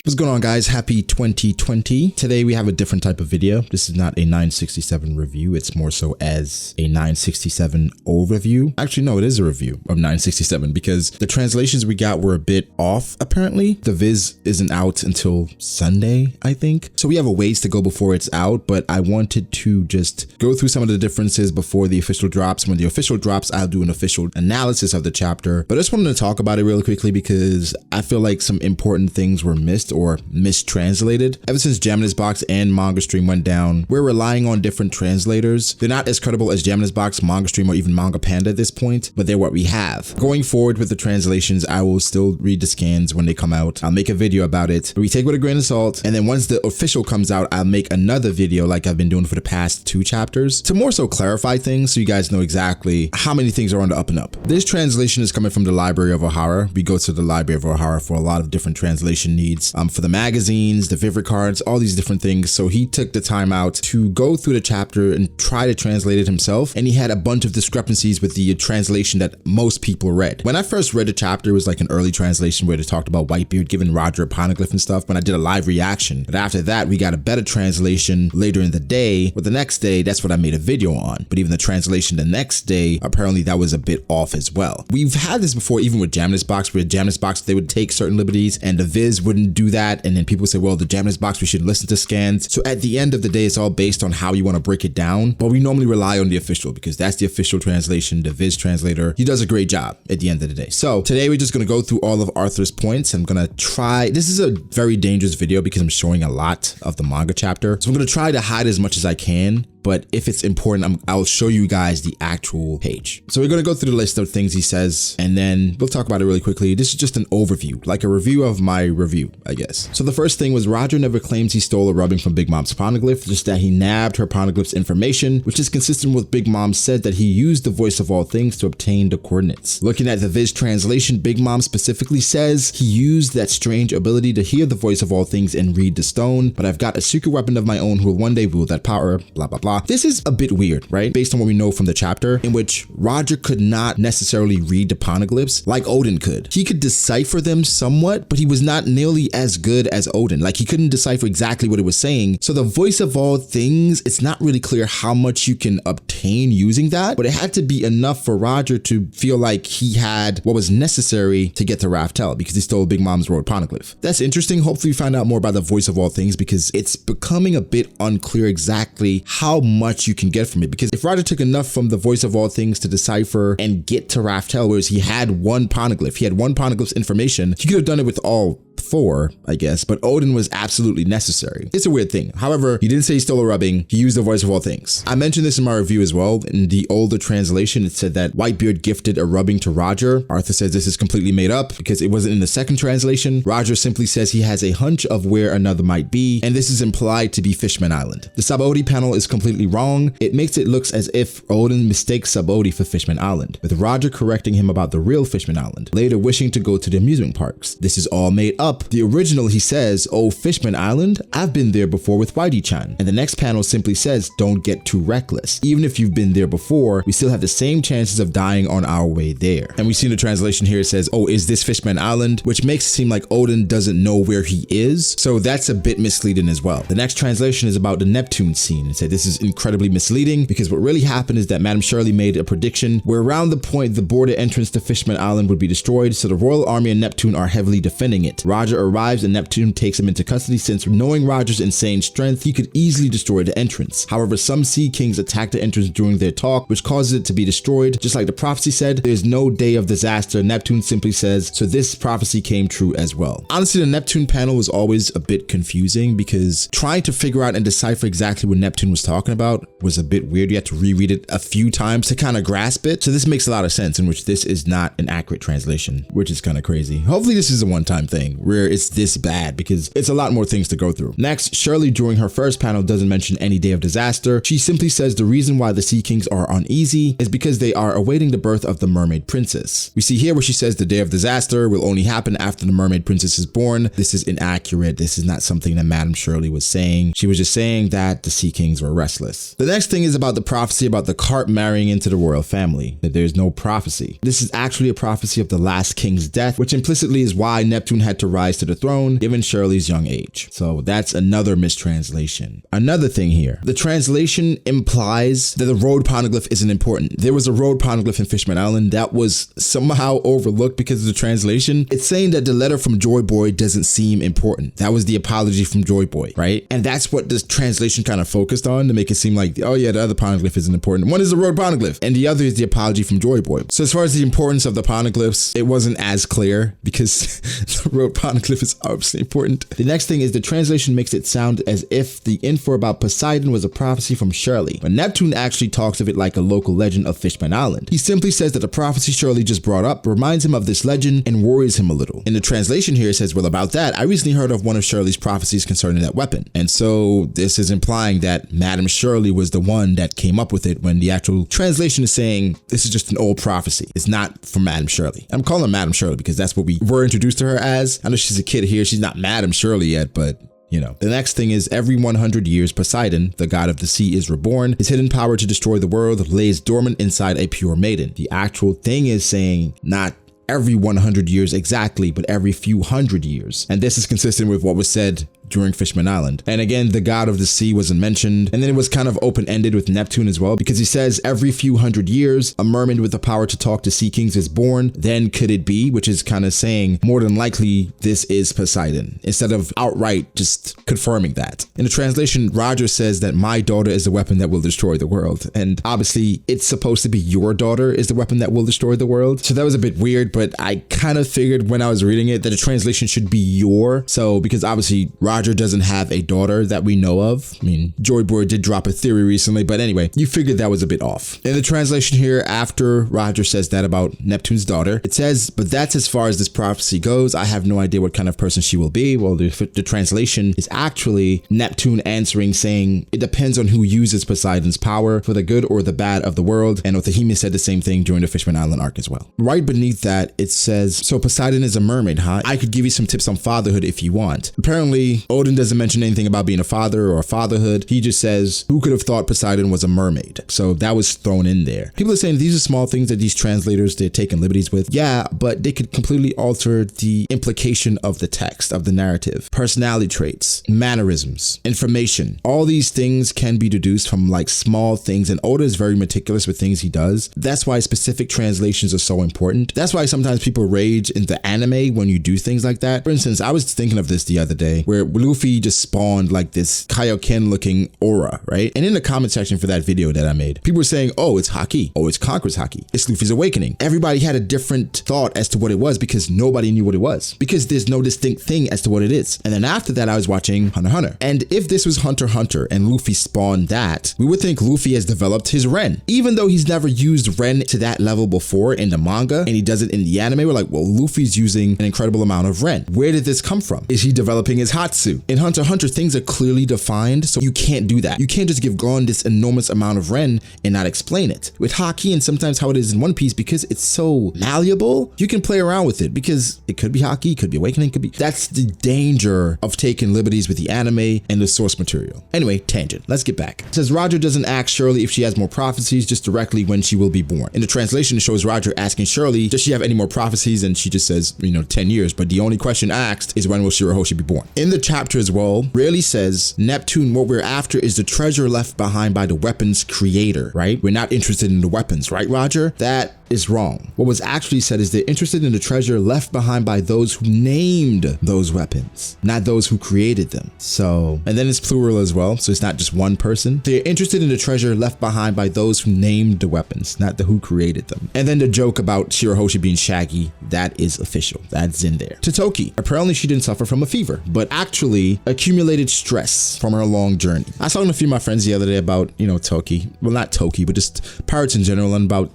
What's going on, guys? Happy 2020. Today we have a different type of video. This is not a 967 review. It's more so as a 967 overview. Actually, no, it is a review of 967 because the translations we got were a bit off, apparently. The Viz isn't out until Sunday, I think. So we have a ways to go before it's out, but I wanted to just go through some of the differences before the official drops. When the official drops, I'll do an official analysis of the chapter. But I just wanted to talk about it really quickly because I feel like some important things were missed or mistranslated. Ever since Gemini's Box and Manga Stream went down, we're relying on different translators. They're not as credible as Gemini's Box, Manga Stream, or even Manga Panda at this point, but they're what we have. Going forward with the translations, I will still read the scans when they come out. I'll make a video about it, but we take it with a grain of salt. And then once the official comes out, I'll make another video like I've been doing for the past 2 chapters to more so clarify things so you guys know exactly how many things are on the up and up. This translation is coming from the Library of Ohara. We go to the Library of Ohara for a lot of different translation needs. For the magazines, the favorite cards, all these different things. So he took the time out to go through the chapter and try to translate it himself. And he had a bunch of discrepancies with the translation that most people read. When I first read the chapter, it was like an early translation where they talked about Whitebeard giving Roger a poneglyph and stuff when I did a live reaction. But after that, we got a better translation later in the day. But the next day, that's what I made a video on. But even the translation the next day, apparently that was a bit off as well. We've had this before, even with Gemini's Box, where Gemini's Box, they would take certain liberties and the Viz wouldn't do that. And then people say, well, the Gemini's Box, we should listen to scans. So at the end of the day, it's all based on how you want to break it down. But we normally rely on the official because that's the official translation. The Viz translator, he does a great job at the end of the day. So today we're just going to go through all of Arthur's points. I'm going to try, this is a very dangerous video because I'm showing a lot of the manga chapter. So I'm going to try to hide as much as I can. But if it's important, I'll show you guys the actual page. So we're going to go through the list of things he says, and then we'll talk about it really quickly. This is just an overview, like a review of my review, I guess. So the first thing was Roger never claims he stole a rubbing from Big Mom's poneglyph, just that he nabbed her poneglyph's information, which is consistent with Big Mom said that he used the voice of all things to obtain the coordinates. Looking at the Viz translation, Big Mom specifically says he used that strange ability to hear the voice of all things and read the stone, but I've got a secret weapon of my own who will one day wield that power, blah, blah, blah. This is a bit weird, right? Based on what we know from the chapter, in which Roger could not necessarily read the poneglyphs like Oden could. He could decipher them somewhat, but he was not nearly as good as Oden. Like, he couldn't decipher exactly what it was saying. So the voice of all things, it's not really clear how much you can obtain using that, but it had to be enough for Roger to feel like he had what was necessary to get to Raftel because he stole Big Mom's road poneglyph. That's interesting. Hopefully we find out more about the voice of all things because it's becoming a bit unclear exactly how much you can get from it, because if Roger took enough from the voice of all things to decipher and get to Raftel, whereas he had one poneglyph, he had one poneglyph's information, he could have done it with all 4, I guess, but Oden was absolutely necessary. It's a weird thing. However, he didn't say he stole a rubbing, he used the voice of all things. I mentioned this in my review as well. In the older translation, it said that Whitebeard gifted a rubbing to Roger. Arthur says this is completely made up because it wasn't in the second translation. Roger simply says he has a hunch of where another might be, and this is implied to be Fishman Island. The Subodhi panel is completely wrong. It makes it look as if Oden mistakes Subodhi for Fishman Island, with Roger correcting him about the real Fishman Island, later wishing to go to the amusement parks. This is all made up. The original, he says, oh, Fishman Island, I've been there before with Whitey-chan. And the next panel simply says, don't get too reckless. Even if you've been there before, we still have the same chances of dying on our way there. And we see in the translation here, it says, oh, is this Fishman Island? Which makes it seem like Oden doesn't know where he is. So that's a bit misleading as well. The next translation is about the Neptune scene. It said this is incredibly misleading because what really happened is that Madame Shirley made a prediction where around the point the border entrance to Fishman Island would be destroyed, so the Royal Army and Neptune are heavily defending it. Roger arrives and Neptune takes him into custody since, knowing Roger's insane strength, he could easily destroy the entrance. However, some Sea Kings attack the entrance during their talk, which causes it to be destroyed. Just like the prophecy said, there's no day of disaster. Neptune simply says, so this prophecy came true as well. Honestly, the Neptune panel was always a bit confusing because trying to figure out and decipher exactly what Neptune was talking about was a bit weird. You had to reread it a few times to kind of grasp it. So this makes a lot of sense, in which this is not an accurate translation, which is kind of crazy. Hopefully this is a one-time thing where it's this bad because it's a lot more things to go through. Next, Shirley during her first panel doesn't mention any day of disaster. She simply says the reason why the Sea Kings are uneasy is because they are awaiting the birth of the Mermaid Princess. We see here where she says the day of disaster will only happen after the Mermaid Princess is born. This is inaccurate. This is not something that Madame Shirley was saying. She was just saying that the Sea Kings were restless. The next thing is about the prophecy about the carp marrying into the royal family, that there's no prophecy. This is actually a prophecy of the last king's death, which implicitly is why Neptune had to rise to the throne given Shirley's young age. So that's another mistranslation. Another thing here, the translation implies that the road poneglyph isn't important. There was a road poneglyph in Fishman Island that was somehow overlooked because of the translation. It's saying that the letter from Joy Boy doesn't seem important. That was the apology from Joy Boy, right? And that's what this translation kind of focused on to make it seem like, oh yeah, the other poneglyph isn't important. One is the road poneglyph and the other is the apology from Joy Boy. So as far as the importance of the poneglyphs, it wasn't as clear because the road poneglyph is obviously important. The next thing is the translation makes it sound as if the info about Poseidon was a prophecy from Shirley, but Neptune actually talks of it like a local legend of Fishman Island. He simply says that the prophecy Shirley just brought up reminds him of this legend and worries him a little. In the translation here, it says, well, about that, I recently heard of one of Shirley's prophecies concerning that weapon. And so this is implying that Madam Shirley was the one that came up with it, when the actual translation is saying this is just an old prophecy. It's not from Madam Shirley. I'm calling her Madam Shirley because that's what we were introduced to her as. I know she's a kid here. She's not Madam Shirley yet, but you know. The next thing is every 100 years, Poseidon, the god of the sea, is reborn. His hidden power to destroy the world lays dormant inside a pure maiden. The actual thing is saying not every 100 years exactly, but every few hundred years. And this is consistent with what was said during Fishman Island. And again, the god of the sea wasn't mentioned. And then it was kind of open-ended with Neptune as well, because he says every few hundred years, a mermaid with the power to talk to sea kings is born. Then could it be, which is kind of saying more than likely this is Poseidon, instead of outright just confirming that. In the translation, Roger says that my daughter is the weapon that will destroy the world. And obviously it's supposed to be your daughter is the weapon that will destroy the world. So that was a bit weird, but I kind of figured when I was reading it that the translation should be your. So because obviously Roger doesn't have a daughter that we know of. I mean, Joy Boy did drop a theory recently, but anyway, you figured that was a bit off. In the translation here, after Roger says that about Neptune's daughter, it says, but that's as far as this prophecy goes. I have no idea what kind of person she will be. Well, the translation is actually Neptune answering saying, it depends on who uses Poseidon's power for the good or the bad of the world. And Othahime said the same thing during the Fishman Island arc as well. Right beneath that, it says, so Poseidon is a mermaid, huh? I could give you some tips on fatherhood if you want. Apparently, Oden doesn't mention anything about being a father or fatherhood. He just says, who could have thought Poseidon was a mermaid? So that was thrown in there. People are saying these are small things that these translators, they're taking liberties with. Yeah, but they could completely alter the implication of the text, of the narrative. Personality traits, mannerisms, information. All these things can be deduced from like small things, and Oda is very meticulous with things he does. That's why specific translations are so important. That's why sometimes people rage in the anime when you do things like that. For instance, I was thinking of this the other day where Luffy just spawned like this Kaioken looking aura, right? And in the comment section for that video that I made, people were saying, oh, it's Haki. Oh, it's Conqueror's Haki. It's Luffy's awakening. Everybody had a different thought as to what it was because nobody knew what it was, because there's no distinct thing as to what it is. And then after that, I was watching Hunter x Hunter. And if this was Hunter x Hunter and Luffy spawned that, we would think Luffy has developed his Ren. Even though he's never used Ren to that level before in the manga and he does it in the anime, we're like, well, Luffy's using an incredible amount of Ren. Where did this come from? Is he developing his Hatsu? In Hunter x Hunter, things are clearly defined, so you can't do that. You can't just give Gon this enormous amount of Ren and not explain it. With Haki and sometimes how it is in One Piece, because it's so malleable, you can play around with it because it could be Haki, it could be awakening, could be. That's the danger of taking liberties with the anime and the source material. Anyway, tangent. Let's get back. It says Roger doesn't ask Shirley if she has more prophecies, just directly when she will be born. In the translation, it shows Roger asking Shirley, does she have any more prophecies? And she just says, 10 years. But the only question asked is when will Shirahoshi be born? In the chapter as well, really says, Neptune, what we're after is the treasure left behind by the weapons creator, right? We're not interested in the weapons, right, Roger? That is wrong. What was actually said is they're interested in the treasure left behind by those who named those weapons, not those who created them. So, and then it's plural as well, so it's not just one person. They're interested in the treasure left behind by those who named the weapons, not the who created them. And then the joke about Shirahoshi being Shaggy, that is official. That's in there. To Toki, apparently she didn't suffer from a fever, but actually accumulated stress from her long journey. I was talking to a few of my friends the other day about, Toki. Well, not Toki, but just pirates in general, and about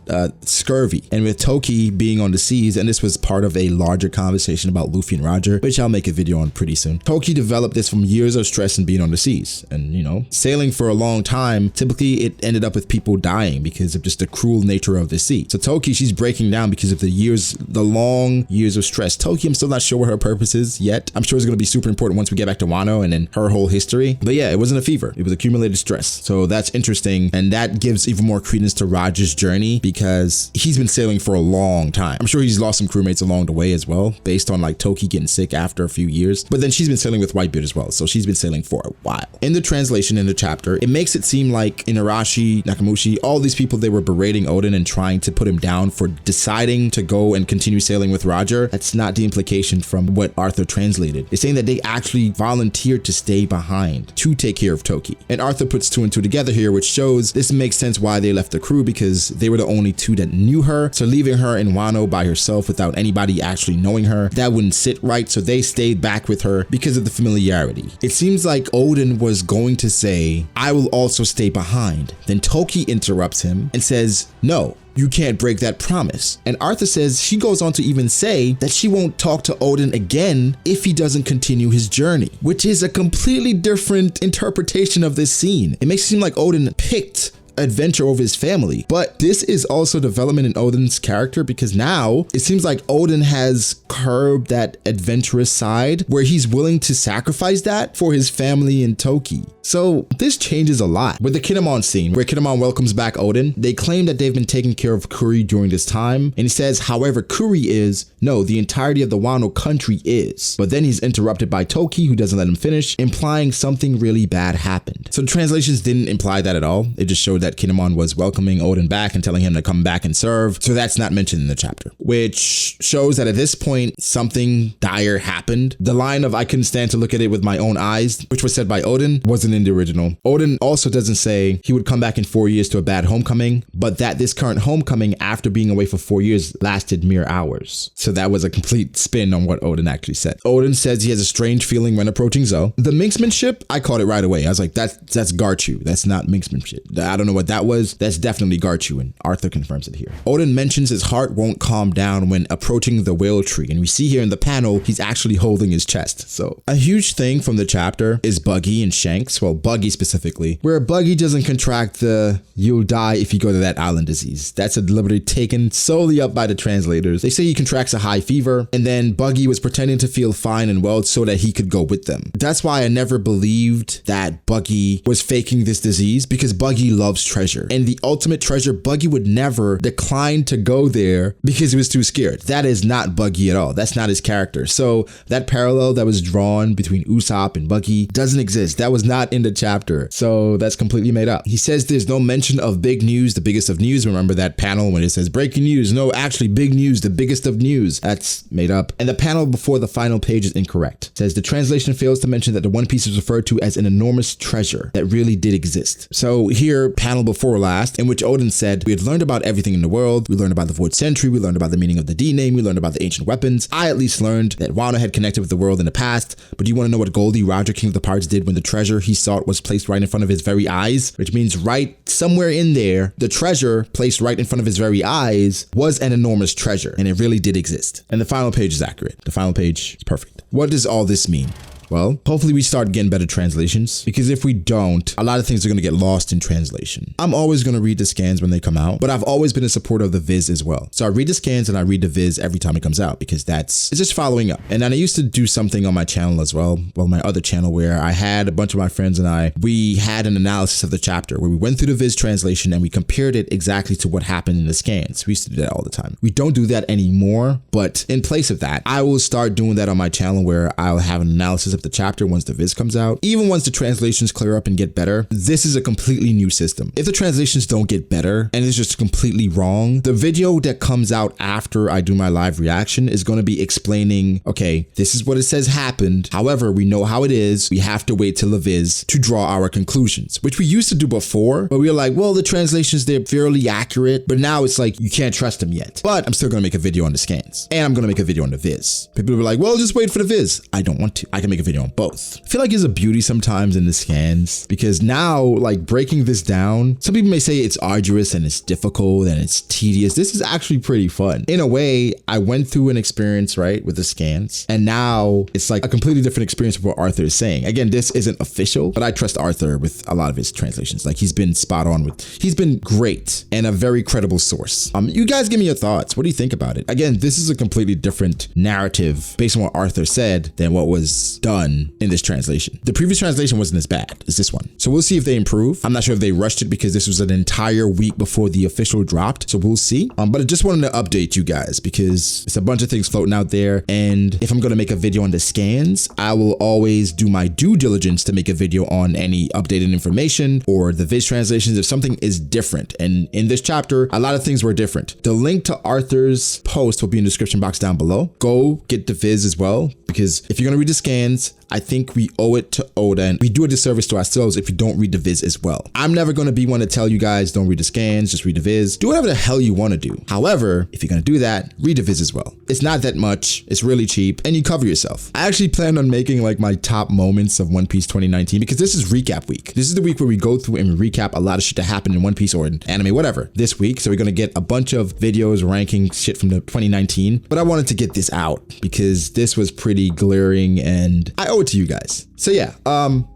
scurvy. And with Toki being on the seas, and this was part of a larger conversation about Luffy and Roger, which I'll make a video on pretty soon. Toki developed this from years of stress and being on the seas. And, sailing for a long time, typically it ended up with people dying because of just the cruel nature of the sea. So Toki, she's breaking down because of the long years of stress. Toki, I'm still not sure what her purpose is yet. I'm sure it's going to be super important once we get back to Wano and then her whole history. But yeah, it wasn't a fever. It was accumulated stress. So that's interesting. And that gives even more credence to Roger's journey because he he's been sailing for a long time. I'm sure he's lost some crewmates along the way as well, based on like Toki getting sick after a few years. But then she's been sailing with Whitebeard as well, so she's been sailing for a while. In the translation in the chapter, it makes it seem like Inarashi, Nakamushi, all these people, they were berating Oden and trying to put him down for deciding to go and continue sailing with Roger. That's not the implication from what Arthur translated. It's saying that they actually volunteered to stay behind to take care of Toki. And Arthur puts two and two together here, which shows this makes sense why they left the crew, because they were the only two that knew her. So leaving her in Wano by herself without anybody actually knowing her, that wouldn't sit right. So they stayed back with her because of the familiarity. It seems like Oden was going to say, I will also stay behind. Then Toki interrupts him and says, no, you can't break that promise. And Arthur says she goes on to even say that she won't talk to Oden again if he doesn't continue his journey, which is a completely different interpretation of this scene. It makes it seem like Oden picked adventure over his family. But this is also development in Oden's character, because now it seems like Oden has curbed that adventurous side where he's willing to sacrifice that for his family and Toki. So this changes a lot. With the Kinemon scene where Kinemon welcomes back Oden, they claim that they've been taking care of Kuri during this time. And he says, however, Kuri is, no, the entirety of the Wano country is. But then he's interrupted by Toki, who doesn't let him finish, implying something really bad happened. So the translations didn't imply that at all. It just showed that Kinemon was welcoming Oden back and telling him to come back and serve. So that's not mentioned in the chapter, which shows that at this point, something dire happened. The line of I couldn't stand to look at it with my own eyes, which was said by Oden, wasn't in the original. Oden also doesn't say he would come back in 4 years to a bad homecoming, but that this current homecoming after being away for 4 years lasted mere hours. So that was a complete spin on what Oden actually said. Oden says he has a strange feeling when approaching Zoe. The minxmanship, I caught it right away. I was like, that's Garchu. That's not minxmanship. I don't know what that was. That's definitely Garchu, and Arthur confirms it here. Oden mentions his heart won't calm down when approaching the whale tree, and we see here in the panel he's actually holding his chest. So a huge thing from the chapter is Buggy and Shanks, well, Buggy specifically, where Buggy doesn't contract the you'll die if you go to that island disease. That's a liberty taken solely up by the translators. They say he contracts a high fever, and then Buggy was pretending to feel fine and well so that he could go with them. That's why I never believed that Buggy was faking this disease, because Buggy loves treasure, and the ultimate treasure, Buggy would never decline to go there because he was too scared. That is not Buggy at all. That's not his character. So that parallel that was drawn between Usopp and Buggy doesn't exist. That was not in the chapter. So that's completely made up. He says there's no mention of big news, the biggest of news. Remember that panel when it says breaking news? No, actually big news, the biggest of news. That's made up. And the panel before the final page is incorrect. It says the translation fails to mention that the One Piece is referred to as an enormous treasure that really did exist. So here, panel before last, in which Oden said, we had learned about everything in the world. We learned about the Void Century. We learned about the meaning of the D name. We learned about the ancient weapons. I at least learned that Wano had connected with the world in the past. But do you want to know what Goldie, Roger, King of the Pirates, did when the treasure he sought was placed right in front of his very eyes? Which means right somewhere in there, the treasure placed right in front of his very eyes was an enormous treasure, and it really did exist. And the final page is accurate. The final page is perfect. What does all this mean? Well, hopefully we start getting better translations, because if we don't, a lot of things are going to get lost in translation. I'm always going to read the scans when they come out, but I've always been a supporter of the Viz as well. So I read the scans and I read the Viz every time it comes out, because it's just following up. And then I used to do something on my channel as well, my other channel, where I had a bunch of my friends and we had an analysis of the chapter where we went through the Viz translation and we compared it exactly to what happened in the scans. We used to do that all the time. We don't do that anymore, but in place of that, I will start doing that on my channel, where I'll have an analysis of the chapter once the Viz comes out. Even once the translations clear up and get better, this is a completely new system. If the translations don't get better and it's just completely wrong, the video that comes out after I do my live reaction is going to be explaining, okay, this is what it says happened. However, we know how it is. We have to wait till the Viz to draw our conclusions, which we used to do before, but we were like, well, the translations, they're fairly accurate, but now it's like, you can't trust them yet. But I'm still going to make a video on the scans, and I'm going to make a video on the Viz. People will be like, well, just wait for the Viz. I don't want to. I can make a video on both. I feel like there's a beauty sometimes in the scans, because now, like, breaking this down, some people may say it's arduous and it's difficult and it's tedious. This is actually pretty fun. In a way, I went through an experience, right, with the scans, and now it's like a completely different experience of what Arthur is saying. Again, this isn't official, but I trust Arthur with a lot of his translations. Like, he's been spot on he's been great and a very credible source. You guys give me your thoughts. What do you think about it? Again, this is a completely different narrative based on what Arthur said than what was done done in this translation. The previous translation wasn't as bad as this one. So we'll see if they improve. I'm not sure if they rushed it because this was an entire week before the official dropped. So we'll see. But I just wanted to update you guys because it's a bunch of things floating out there. And if I'm going to make a video on the scans, I will always do my due diligence to make a video on any updated information or the viz translations if something is different. And in this chapter, a lot of things were different. The link to Arthur's post will be in the description box down below. Go get the viz as well, because if you're going to read the scans, I think we owe it to Oden. We do a disservice to ourselves if you don't read the viz as well. I'm never going to be one to tell you guys don't read the scans, just read the viz. Do whatever the hell you want to do. However, if you're going to do that, read the viz as well. It's not that much. It's really cheap and you cover yourself. I actually plan on making like my top moments of One Piece 2019 because this is recap week. This is the week where we go through and recap a lot of shit that happened in One Piece or in anime, whatever, this week. So we're going to get a bunch of videos ranking shit from the 2019, but I wanted to get this out because this was pretty glaring and I owe it to you guys. So yeah,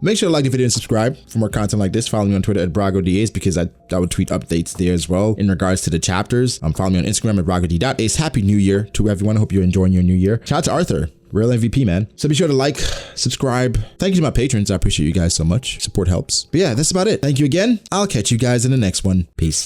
make sure to like the video and subscribe for more content like this. Follow me on Twitter at BragoDAce because I would tweet updates there as well in regards to the chapters. Follow me on Instagram at BragoD.ace. Happy New Year to everyone. I hope you're enjoying your new year. Shout out to Arthur. Real MVP, man. So be sure to like, subscribe. Thank you to my patrons. I appreciate you guys so much. Support helps. But yeah, that's about it. Thank you again. I'll catch you guys in the next one. Peace.